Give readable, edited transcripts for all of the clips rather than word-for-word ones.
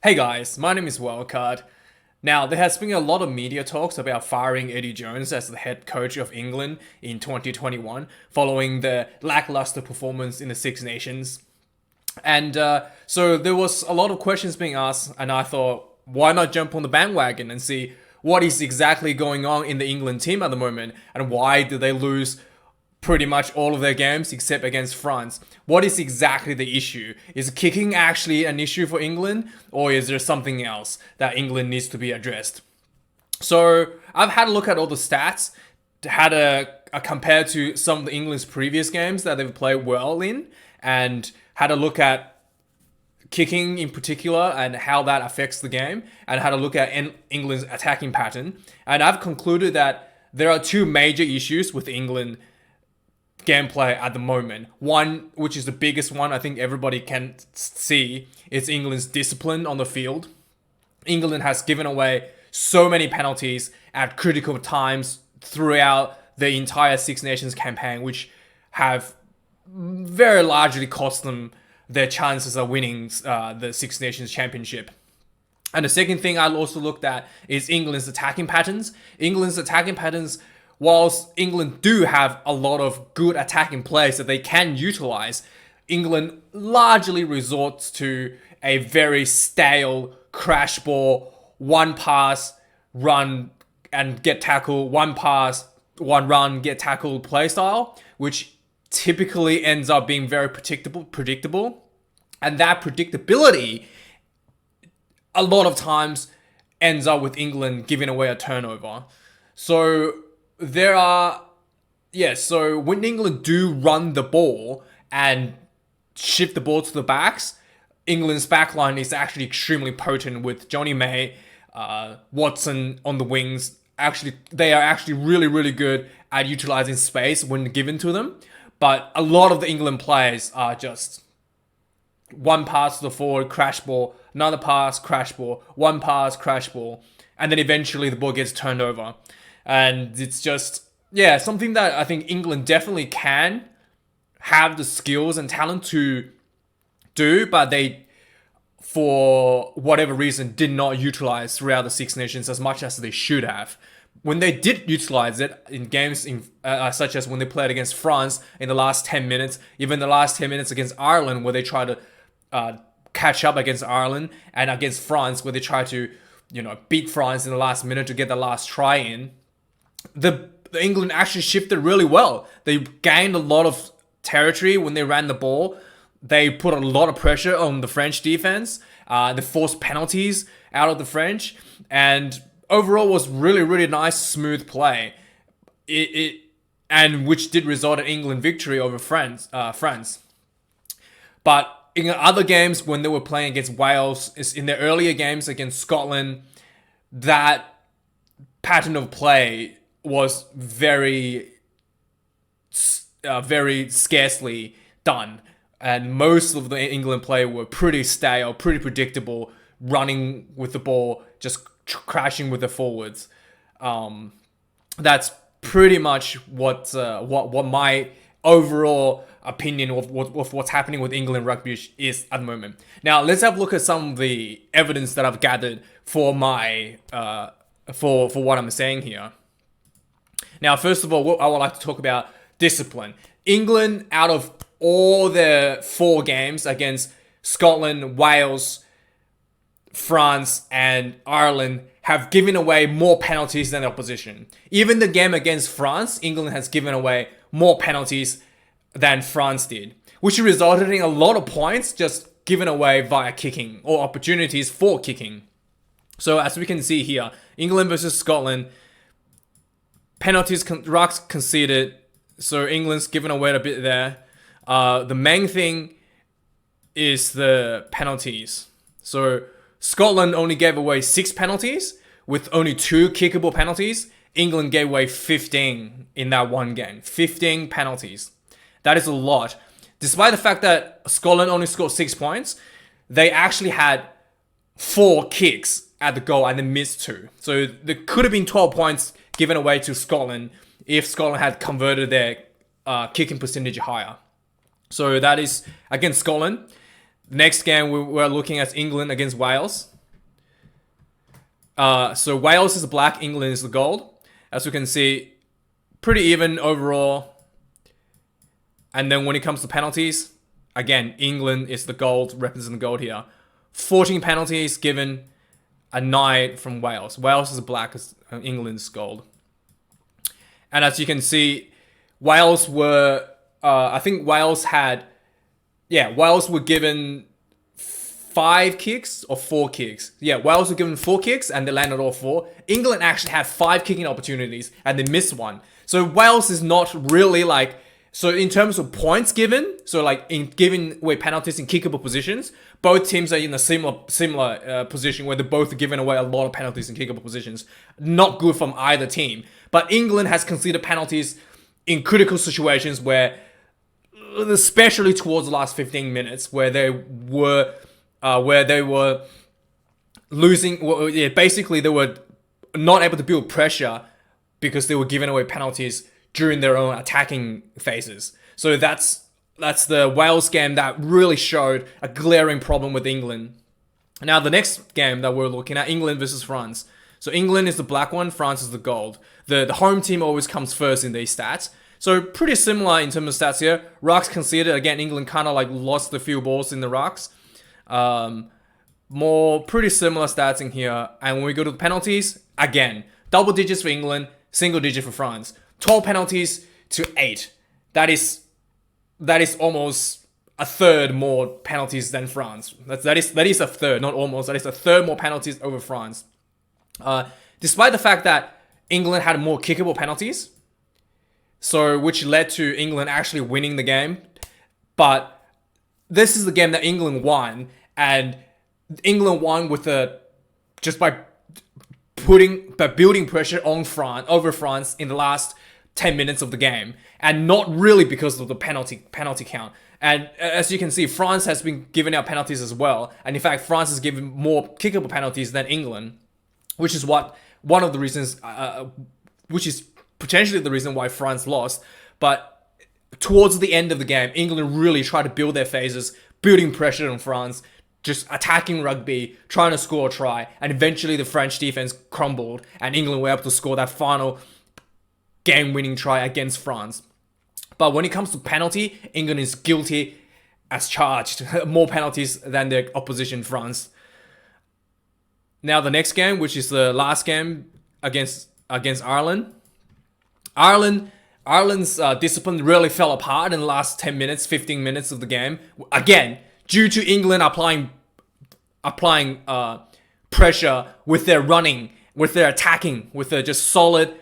Hey guys, my name is Wildcard. Now, there has been a lot of media talks about firing Eddie Jones as the head coach of England in 2021 following the lackluster performance in the Six Nations. And so there was a lot of questions being asked, and I thought, why not jump on the bandwagon and see what is exactly going on in the England team at the moment, and why did they lose pretty much all of their games except against France? What is exactly the issue? Is kicking actually an issue for England, or is there something else that England needs to be addressed? So I've had a look at all the stats, had a compare to some of the England's previous games that they've played well in, and had a look at kicking in particular and how that affects the game, and had a look at England's attacking pattern. And I've concluded that there are two major issues with England gameplay at the moment. One, which is the biggest one I think everybody can see, is England's discipline on the field. England has given away so many penalties at critical times throughout the entire Six Nations campaign, which have very largely cost them their chances of winning the Six Nations Championship. And the second thing I also looked at is England's attacking patterns. England's attacking patterns, whilst England do have a lot of good attacking players that they can utilize, England largely resorts to a very stale crash ball, one pass, run and get tackled, one pass, one run, get tackled play style, which typically ends up being very predictable. And that predictability a lot of times ends up with England giving away a turnover. So so when England do run the ball and shift the ball to the backs, England's backline is actually extremely potent with Johnny May, Watson on the wings. Actually, they are actually really, really good at utilizing space when given to them. But a lot of the England players are just one pass to the forward, crash ball, another pass, crash ball, one pass, crash ball, and then eventually the ball gets turned over. And it's just, something that I think England definitely can have the skills and talent to do, but they, for whatever reason, did not utilize throughout the Six Nations as much as they should have. When they did utilize it in games such as when they played against France in the last 10 minutes, even the last 10 minutes against Ireland, where they tried to catch up against Ireland, and against France, where they tried to, beat France in the last minute to get the last try in, the England actually shifted really well. They gained a lot of territory when they ran the ball. They put a lot of pressure on the French defense. They forced penalties out of the French, and overall was really, really nice, smooth play. And which did result in England victory over France. But in other games, when they were playing against Wales, in their earlier games against Scotland, that pattern of play was very scarcely done. And most of the England play were pretty stale, pretty predictable, running with the ball, just crashing with the forwards. That's pretty much what my overall opinion of what's happening with England rugby is at the moment. Now let's have a look at some of the evidence that I've gathered for my for what I'm saying here. Now, first of all, I would like to talk about discipline. England, out of all their 4 games against Scotland, Wales, France, and Ireland, have given away more penalties than the opposition. Even the game against France, England has given away more penalties than France did, which resulted in a lot of points just given away via kicking, or opportunities for kicking. So as we can see here, England versus Scotland, penalties, rucks conceded, so England's given away a bit there. The main thing is the penalties. So Scotland only gave away 6 penalties, with only 2 kickable penalties. England gave away 15 in that one game. 15 penalties. That is a lot. Despite the fact that Scotland only scored 6 points, they actually had 4 kicks at the goal and they missed 2. So there could have been 12 points given away to Scotland if Scotland had converted their kicking percentage higher. So that is against Scotland. Next game we're looking at England against Wales. So Wales is the black, England is the gold. As we can see, pretty even overall. And then when it comes to penalties, again, England is the gold, representing the gold here. 14 penalties given, a 9 from Wales. Wales is the black, England's gold. And as you can see, Wales were, I think Wales had, Wales were given 5 kicks or 4 kicks. Yeah, Wales were given 4 kicks and they landed all 4. England actually had 5 kicking opportunities and they missed 1. So Wales is not really like, so in terms of points given, so like in giving away penalties in kickable positions, both teams are in a similar position where they're both giving away a lot of penalties in kickable positions. Not good from either team. But England has conceded penalties in critical situations where, especially towards the last 15 minutes, where they were losing. Basically they were not able to build pressure because they were giving away penalties during their own attacking phases. So that's the Wales game that really showed a glaring problem with England. Now the next game that we're looking at, England versus France. So England is the black one, France is the gold. The home team always comes first in these stats. So pretty similar in terms of stats here. Rucks conceded, again, England kind of like lost a few balls in the rucks. More pretty similar stats in here. And when we go to the penalties, again, double digits for England, single digit for France. 12 penalties to 8. That is almost a third more penalties than France. That is a third, not almost. That is a third more penalties over France. Despite the fact that England had more kickable penalties, so which led to England actually winning the game. But this is the game that England won, and England won with just by building pressure on over France in the last 10 minutes of the game, and not really because of the penalty count. And as you can see, France has been giving out penalties as well, and in fact, France has given more kickable penalties than England, which is one of the reasons, which is potentially the reason why France lost. But towards the end of the game, England really tried to build their phases, building pressure on France, just attacking rugby, trying to score a try, and eventually the French defense crumbled, and England were able to score that final game-winning try against France. But when it comes to penalty, England is guilty as charged. More penalties than their opposition, France. Now the next game, which is the last game against Ireland. Ireland's discipline really fell apart in the last 10 minutes, 15 minutes of the game. Again, due to England applying pressure with their running, with their attacking, with their just solid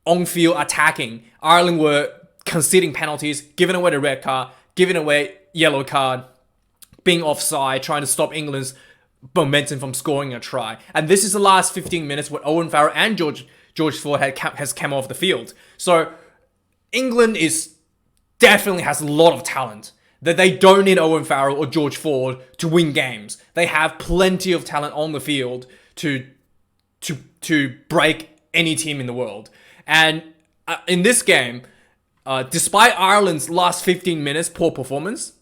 on-field attacking. Ireland were conceding penalties, giving away the red card, giving away yellow card, being offside, trying to stop England's momentum from scoring a try. And this is the last 15 minutes where Owen Farrell and George Ford has come off the field. So England definitely has a lot of talent. That they don't need Owen Farrell or George Ford to win games. They have plenty of talent on the field to break any team in the world. And in this game, despite Ireland's last 15 minutes poor performance,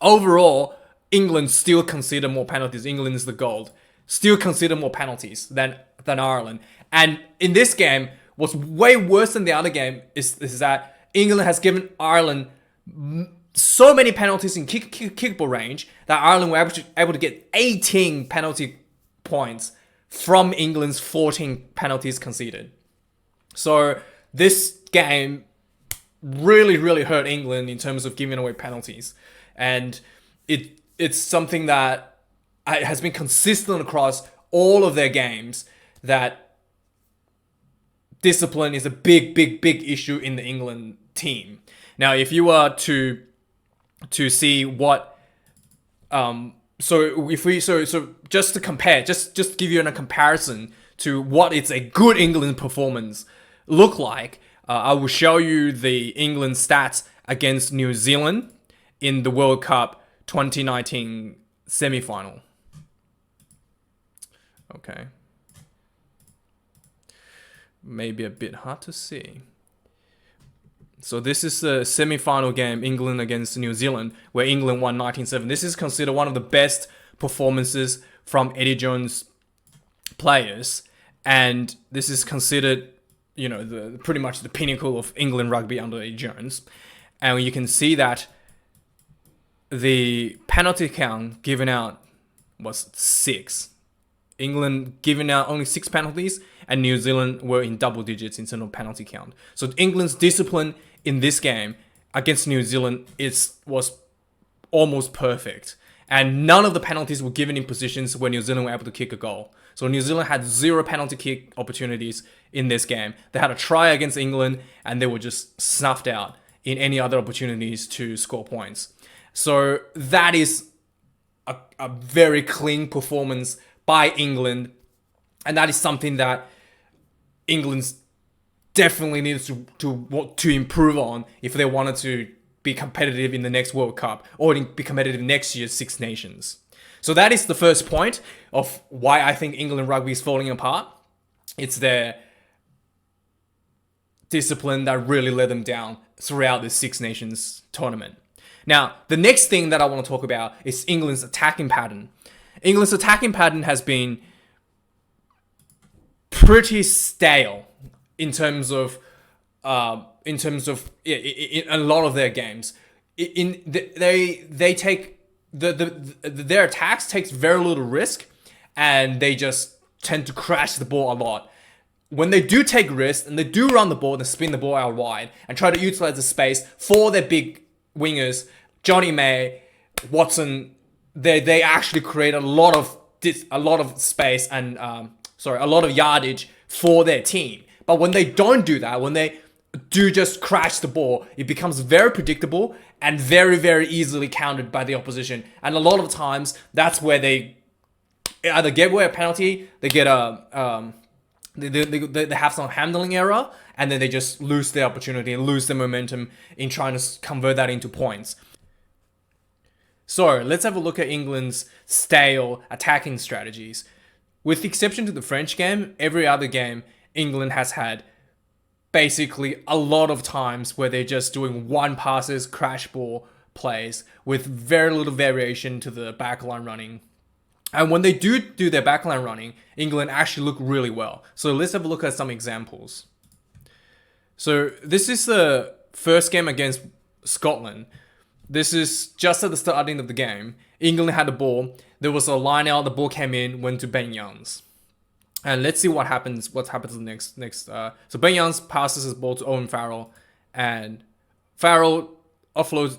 overall, England still consider more penalties. England is the gold. Still consider more penalties than Ireland. And in this game, what's way worse than the other game is that England has given Ireland so many penalties in kickable range that Ireland were able to get 18 penalty points from England's 14 penalties conceded. So this game really, really hurt England in terms of giving away penalties. And it's something that has been consistent across all of their games, that discipline is a big, big, big issue in the England team. Now, if you were to see what, so just to compare, just to give you a comparison to what it's a good England performance look like, I will show you the England stats against New Zealand in the World Cup 2019 semi-final. Okay. Maybe a bit hard to see. So this is the semi-final game, England against New Zealand, where England won 19-7. This is considered one of the best performances from Eddie Jones' players, and this is considered, pretty much the pinnacle of England rugby under Eddie Jones. And you can see that the penalty count given out was 6. England given out only 6 penalties, and New Zealand were in double digits in terms of penalty count. So England's discipline in this game against New Zealand was almost perfect. And none of the penalties were given in positions where New Zealand were able to kick a goal. So New Zealand had 0 penalty kick opportunities in this game. They had a try against England, and they were just snuffed out in any other opportunities to score points. So that is a very clean performance by England, and that is something that England's definitely needs to improve on if they wanted to be competitive in the next World Cup or be competitive next year's Six Nations. So that is the first point of why I think England rugby is falling apart. It's their discipline that really let them down throughout the Six Nations tournament. Now, the next thing that I want to talk about is England's attacking pattern. England's attacking pattern has been pretty stale in terms of a lot of their games. They take their attacks takes very little risk, and they just tend to crash the ball a lot. When they do take risks and they do run the ball, they spin the ball out wide and try to utilize the space for their big wingers, Johnny May, Watson. They actually create a lot of space and a lot of yardage for their team. But when they don't do that, when they do just crash the ball, it becomes very predictable and very, very easily countered by the opposition. And a lot of times, that's where they either get away a penalty, they get they have some handling error, and then they just lose their opportunity and lose the momentum in trying to convert that into points. So let's have a look at England's stale attacking strategies. With the exception to the French game, every other game England has had basically a lot of times where they're just doing one passes, crash ball plays with very little variation to the backline running. And when they do their backline running, England actually look really well. So let's have a look at some examples. So this is the first game against Scotland. This is just at the starting of the game. England had the ball. There was a line out. The ball came in, went to Ben Youngs. And let's see what happens. What happens next? So Ben Youngs passes his ball to Owen Farrell, and Farrell offloads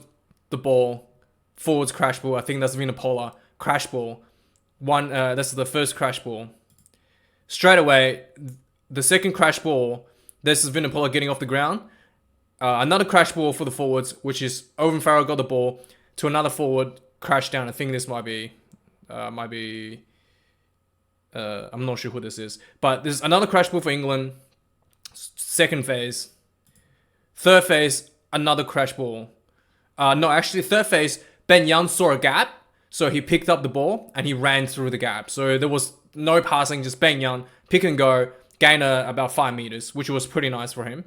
the ball. Forwards crash ball. I think that's Vinopola crash ball. That's the first crash ball. Straight away, the second crash ball. This is Vinopola getting off the ground. Another crash ball for the forwards, which is Owen Farrell got the ball to another forward, crash down. I think this might be. I'm not sure who this is, but there's another crash ball for England. Second phase. Third phase, another crash ball. Third phase, Ben Young saw a gap, so he picked up the ball and he ran through the gap. So there was no passing, just Ben Young, pick and go, gain about 5 meters, which was pretty nice for him.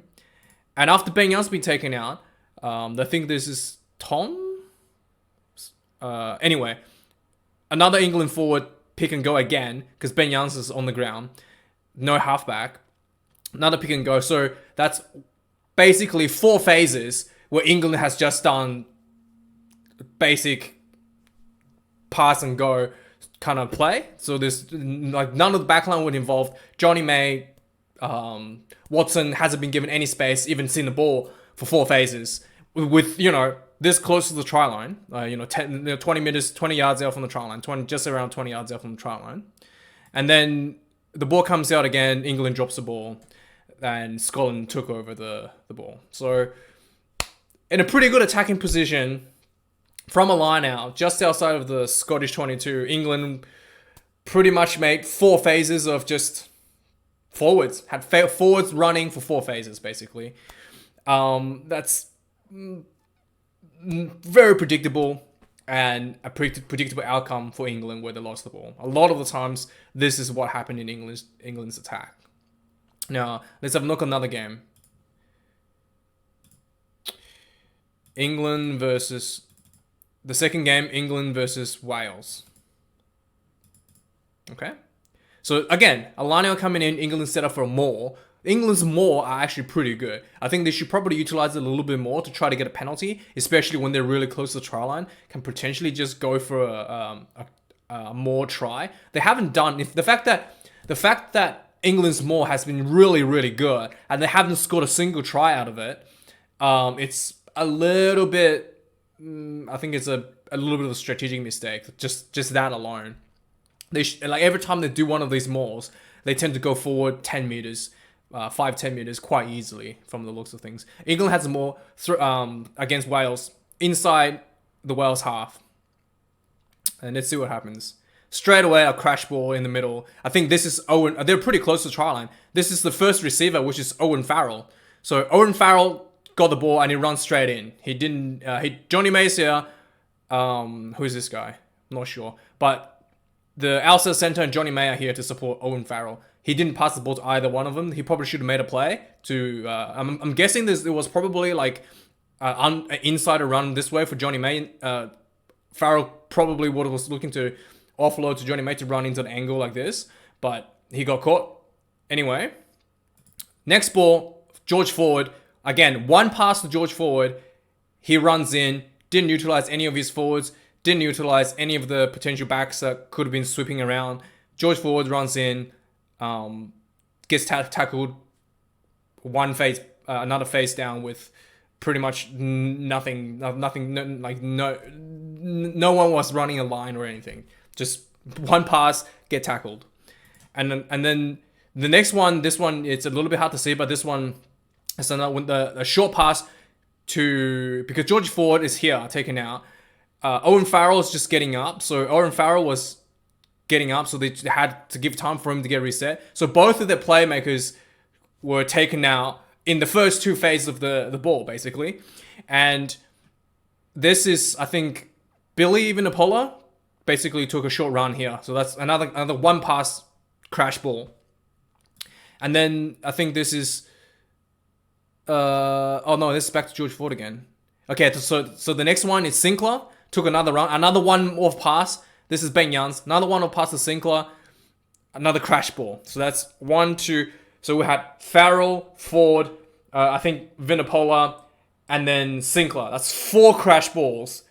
And after Ben Young's been taken out, I think this is Tom. Anyway, another England forward pick and go again because Ben Youngs is on the ground, no halfback. Another pick and go. So that's basically 4 phases where England has just done basic pass and go kind of play. So there's like none of the backline would involve Johnny May. Watson hasn't been given any space, even seen the ball for 4 phases with this close to the try line, 20 meters, 20 yards out from the try line, just around 20 yards out from the try line. And then the ball comes out again, England drops the ball, and Scotland took over the ball. So in a pretty good attacking position from a line out, just outside of the Scottish 22, England pretty much made 4 phases of just forwards. Had forwards running for 4 phases, basically. That's very predictable and a predictable outcome for England where they lost the ball. A lot of the times, this is what happened in England's attack. Now, let's have a look at another game. England versus the second game, England versus Wales. Okay. So again, Alania coming in, England set up for a maul. England's maul are actually pretty good. I think they should probably utilize it a little bit more to try to get a penalty, especially when they're really close to the try line. Can potentially just go for a more try. They haven't done the fact that England's maul has been really, really good and they haven't scored a single try out of it. It's a little bit. I think it's a little bit of a strategic mistake. Just that alone. Like every time they do one of these mauls, they tend to go forward 10 meters, 5-10 meters quite easily from the looks of things. England has a maul against Wales inside the Wales half. And let's see what happens. Straight away, a crash ball in the middle. I think this is Owen. They're pretty close to the try line. This is the first receiver, which is Owen Farrell. So Owen Farrell got the ball and he runs straight in. He didn't. Johnny Mays here. Who is this guy? I'm not sure. But the outside center and Johnny May are here to support Owen Farrell. He didn't pass the ball to either one of them. He probably should have made a play to. I'm guessing there was probably like an insider run this way for Johnny May. Farrell probably was looking to offload to Johnny May to run into the angle like this, but he got caught. Anyway, next ball, George Forward. Again, one pass to George Forward. He runs in, didn't utilize any of his forwards, didn't utilize any of the potential backs that could have been sweeping around. George Forward runs in, gets tackled, another face down with pretty much nothing, no one was running a line or anything. Just one pass, get tackled. And then the next one, this one, it's a little bit hard to see, but this one is a short pass because George Ford is here, taken out. Owen Farrell is just getting up. So Owen Farrell was getting up, so they had to give time for him to get reset. So both of their playmakers were taken out in the first two phases of the ball, basically. And this is, I think, Billy Vinapola basically took a short run here. So that's another one pass crash ball. And then I think this is... this is back to George Ford again. Okay, so the next one is Sinclair. Took another run. Another one off pass. This is Ben Jans. Another one off pass to Sinclair. Another crash ball. So that's 1, 2... So we had Farrell, Ford, I think Vinapola, and then Sinclair. That's 4 crash balls.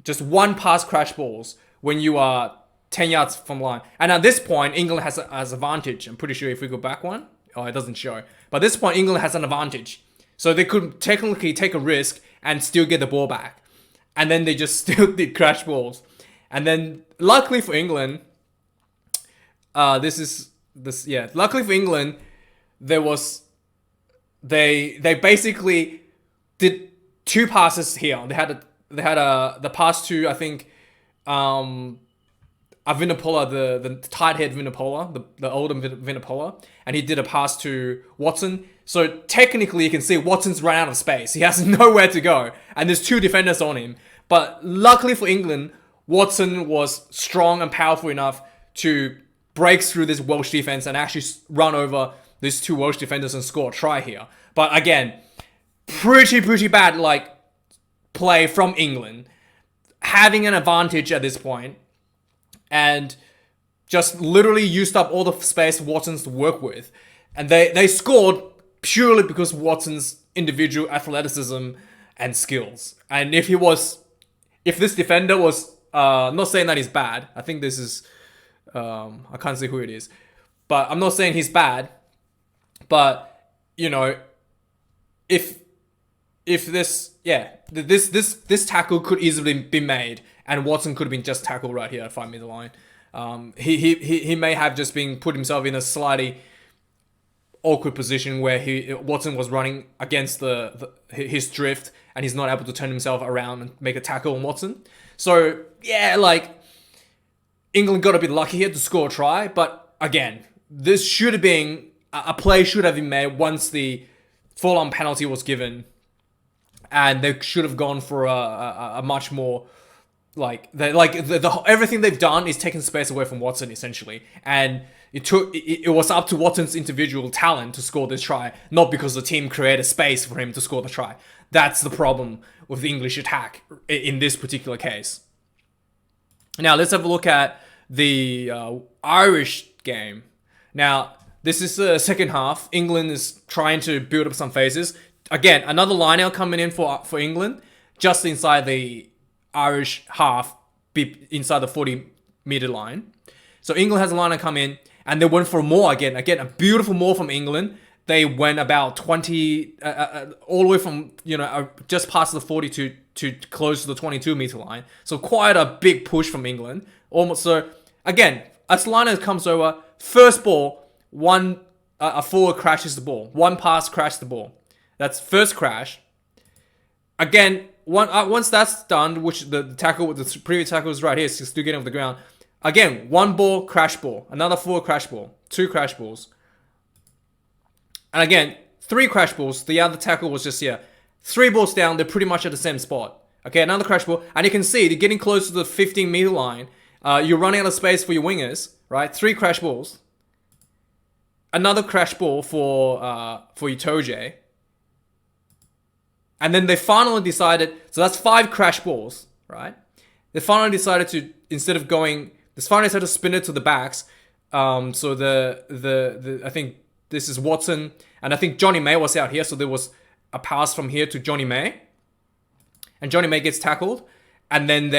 Just one pass crash balls when you are 10 yards from line. And at this point, England has advantage. I'm pretty sure if we go back one, it doesn't show. But at this point, England has an advantage. So they could technically take a risk and still get the ball back. And then they just still did crash balls. And then, luckily for England, luckily for England, they basically did 2 passes here. They had the pass to, I think, Vinapola, the tight head Vinapola, the older Vinapola, and he did a pass to Watson. So technically, you can see Watson's run out of space. He has nowhere to go, and there's 2 defenders on him. But luckily for England, Watson was strong and powerful enough to break through this Welsh defense and actually run over these 2 Welsh defenders and score a try here. But again, pretty bad play from England, having an advantage at this point, and just literally used up all the space Watson's to work with. And they scored purely because of Watson's individual athleticism and skills. And if this defender was, not saying that he's bad, I think this is, I can't say who it is, but I'm not saying he's bad, but, if this tackle could easily be made, and Watson could have been just tackled right here at 5 meter line. He may have just been put himself in a slightly awkward position where Watson was running against his drift, and he's not able to turn himself around and make a tackle on Watson. So England got a bit lucky here to score a try, but again, this should have been a play should have been made once the full-on penalty was given, and they should have gone for a much more everything they've done is taking space away from Watson essentially, and It was up to Watson's individual talent to score this try, not because the team created space for him to score the try. That's the problem with the English attack in this particular case. Now let's have a look at the Irish game. Now this is the second half. England is trying to build up some phases. Again, another line out coming in for England, just inside the Irish half, inside the 40-meter line. So England has a line out come in, and they went for more again. Again, a beautiful more from England. They went about 20, all the way from, just past the 40 to close to the 22-meter line. So quite a big push from England. Almost so, again, as Liner comes over, first ball, a forward crashes the ball. One pass crashed the ball. That's first crash. Again, once that's done, which the previous tackle was right here, so still getting off the ground. Again, one ball, crash ball. Another forward crash ball. Two crash balls. And again, three crash balls. The other tackle was just here. Three balls down, they're pretty much at the same spot. Okay, another crash ball. And you can see, they're getting close to the 15-meter line. You're running out of space for your wingers, right? Three crash balls. Another crash ball for Itoje. And then they finally decided, so that's 5 crash balls, right? They finally decided to, instead of going, they finally decided to spin it to the backs. So I think this is Watson, and I think Johnny May was out here, so there was a pass from here to Johnny May. And Johnny May gets tackled, and then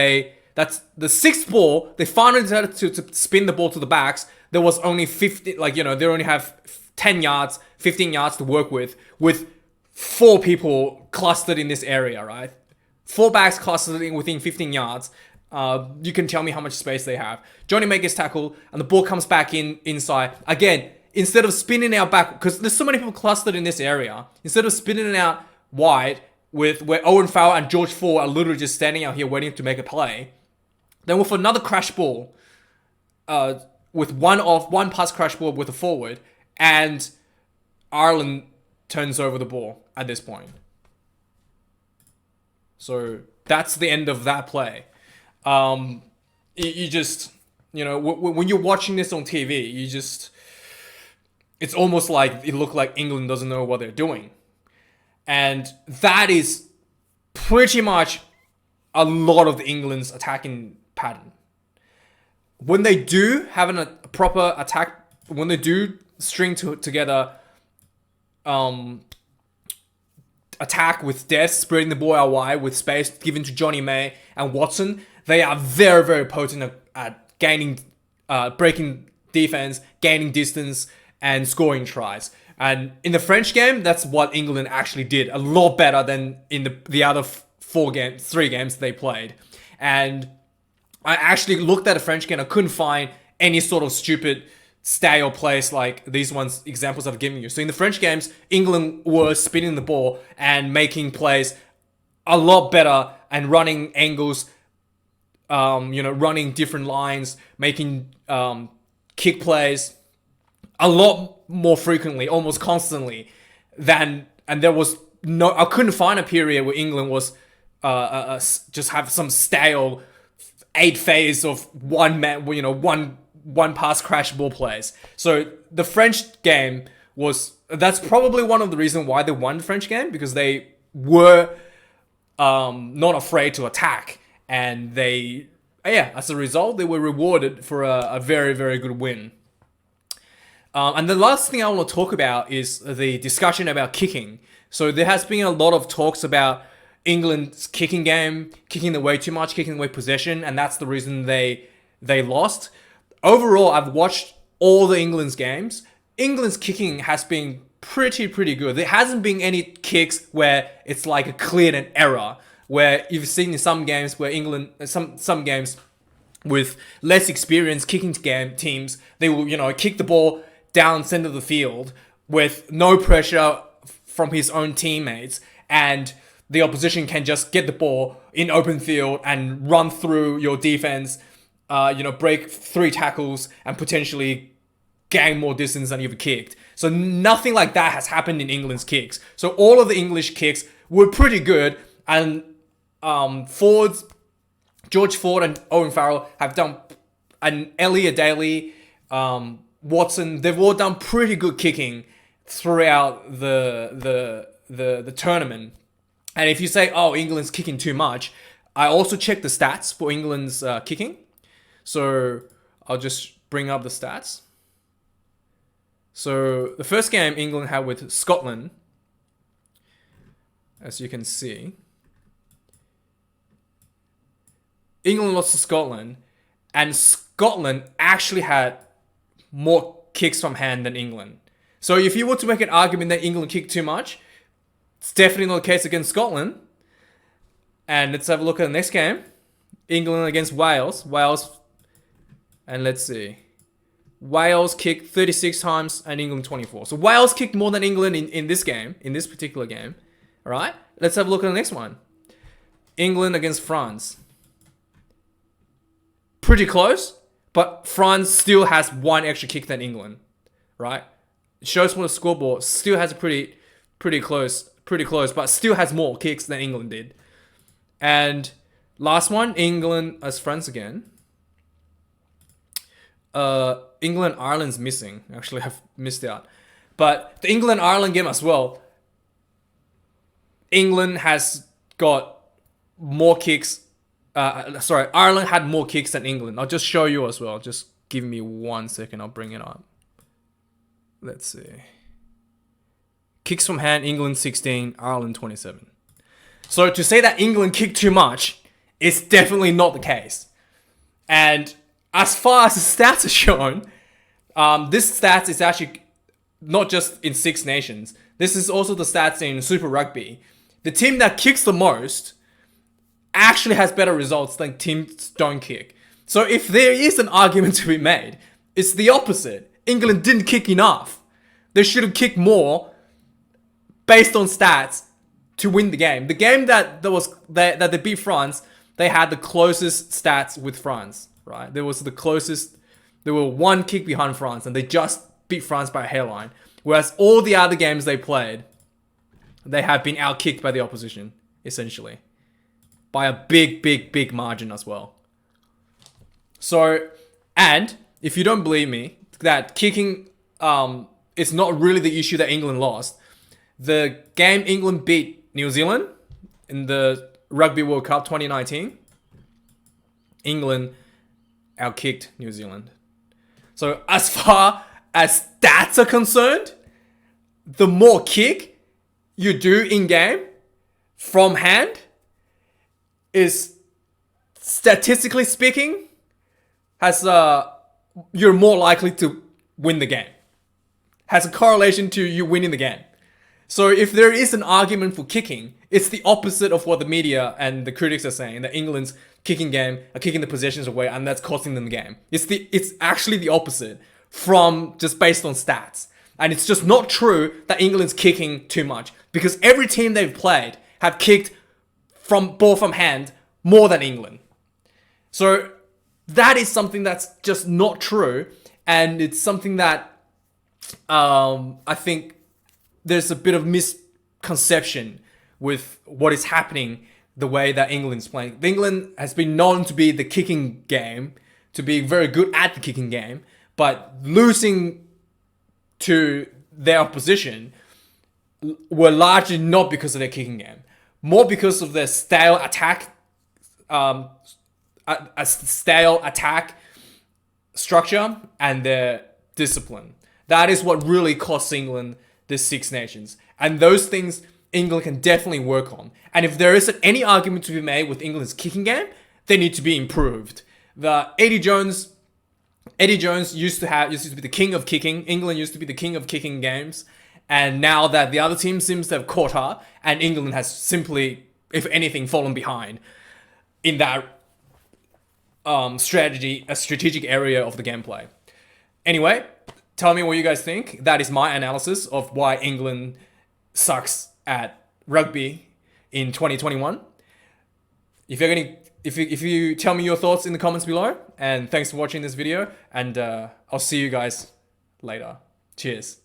that's the 6th ball, they finally decided to spin the ball to the backs. There was only 50, they only have 10 yards, 15 yards to work with 4 people clustered in this area, right? 4 backs clustered within 15 yards. You can tell me how much space they have. Johnny May gets tackled, and the ball comes back inside. Again, instead of spinning out back, because there's so many people clustered in this area, instead of spinning it out wide, where Owen Farrell and George Ford are literally just standing out here waiting to make a play, then with another crash ball, with one pass crash ball with a forward, and Ireland turns over the ball at this point. So that's the end of that play. You just, when you're watching this on TV, it's almost like it looked like England doesn't know what they're doing. And that is pretty much a lot of the England's attacking pattern. When they do have a proper attack, when they do string together attack with depth, spreading the ball out wide with space given to Johnny May and Watson, they are very, very potent at gaining, breaking defense, gaining distance, and scoring tries. And in the French game, that's what England actually did a lot better than in the other 3 games they played. And I actually looked at the French game. I couldn't find any sort of stupid stale plays like these examples I've given you. So in the French games, England were spinning the ball and making plays a lot better and running angles, running different lines, making kick plays a lot more frequently, almost constantly and there was I couldn't find a period where England was just have some stale 8 phase of one pass crash ball plays. So the French game that's probably one of the reasons why they won the French game, because they were not afraid to attack, and as a result, they were rewarded for a very, very good win. And the last thing I want to talk about is the discussion about kicking. So there has been a lot of talks about England's kicking game, kicking away too much, kicking away possession, and that's the reason they lost. Overall, I've watched all the England's games. England's kicking has been pretty good. There hasn't been any kicks where it's like a clear and error, where you've seen in some games where England, some games with less experienced kicking teams, they will, kick the ball down center of the field with no pressure from his own teammates, and the opposition can just get the ball in open field and run through your defense, break 3 tackles and potentially gain more distance than you've kicked. So nothing like that has happened in England's kicks. So all of the English kicks were pretty good, and George Ford and Owen Farrell have done, and Elliot Daly, Watson, they've all done pretty good kicking throughout the tournament. And if you say, oh, England's kicking too much, I also checked the stats for England's kicking. So I'll just bring up the stats. So the first game England had with Scotland, as you can see, England lost to Scotland, and Scotland actually had more kicks from hand than England. So if you were to make an argument that England kicked too much, it's definitely not the case against Scotland. And let's have a look at the next game. England against Wales. And let's see. Wales kicked 36 times and England 24. So Wales kicked more than England in this game, in this particular game. All right? Let's have a look at the next one. England against France. Pretty close, but France still has one extra kick than England, right? It shows what the scoreboard still has a pretty close, but still has more kicks than England did. And last one, England as France again. England Ireland's missing. Actually, I've missed out. But the England Ireland game as well. England has got more kicks. Ireland had more kicks than England. I'll just show you as well. Just give me 1 second. I'll bring it up. Let's see. Kicks from hand, England 16, Ireland 27. So to say that England kicked too much is definitely not the case. And as far as the stats are shown, this stats is actually not just in Six Nations. This is also the stats in Super Rugby. The team that kicks the most actually has better results than teams don't kick. So if there is an argument to be made, it's the opposite. England didn't kick enough. They should have kicked more based on stats to win the game. The game that they beat France, they had the closest stats with France, right? There were one kick behind France and they just beat France by a hairline. Whereas all the other games they played, they have been outkicked by the opposition, essentially. By a big margin as well. So, and if you don't believe me, that kicking is not really the issue that England lost. The game England beat New Zealand in the Rugby World Cup 2019, England outkicked New Zealand. So as far as stats are concerned, the more kick you do in game from hand is, statistically speaking, you're more likely to win the game. Has a correlation to you winning the game. So if there is an argument for kicking, it's the opposite of what the media and the critics are saying, that England's kicking game are kicking the possessions away and that's costing them the game. It's actually the opposite from just based on stats. And it's just not true that England's kicking too much, because every team they've played have kicked from ball from hand more than England. So that is something that's just not true, and it's something that I think there's a bit of misconception with what is happening the way that England's playing. England has been known to be the kicking game, to be very good at the kicking game, but losing to their opposition were largely not because of their kicking game, more because of their stale attack, a stale attack structure and their discipline. That is what really costs England the Six Nations. And those things England can definitely work on. And if there isn't any argument to be made with England's kicking game, they need to be improved. Eddie Jones used to be the king of kicking. England used to be the king of kicking games. And now that the other team seems to have caught up, and England has simply, if anything, fallen behind in that strategic area of the gameplay. Anyway, tell me what you guys think. That is my analysis of why England sucks at rugby in 2021. If you tell me your thoughts in the comments below, and thanks for watching this video, and I'll see you guys later. Cheers.